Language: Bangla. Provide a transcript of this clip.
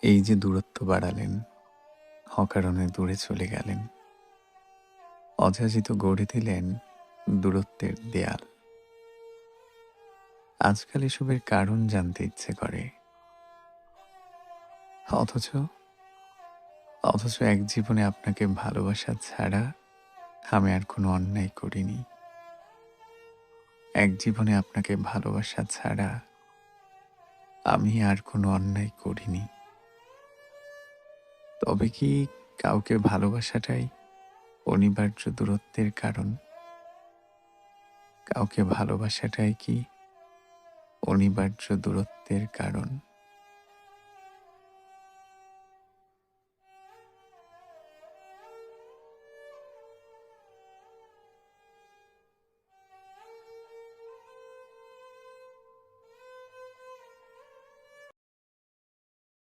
এই যে দূরত্ব বাড়ালেন, অকারণে দূরে চলে গেলেন, অযাচিত গড়ে দিলেন দূরত্বের দেয়াল। আজকাল এসবের কারণ জানতে ইচ্ছে করে, অথচ অথচ এক জীবনে আপনাকে ভালোবাসা ছাড়া আমি আর কোনো অন্যায় করিনি। এক জীবনে আপনাকে ভালোবাসা ছাড়া আমি আর কোনো অন্যায় করিনি। তবে কি কাউকে ভালোবাসাটাই অনিবার্য দূরত্বের কারণ? কাউকে ভালোবাসাটাই কি অনিবার্য দূরত্বের কারণ?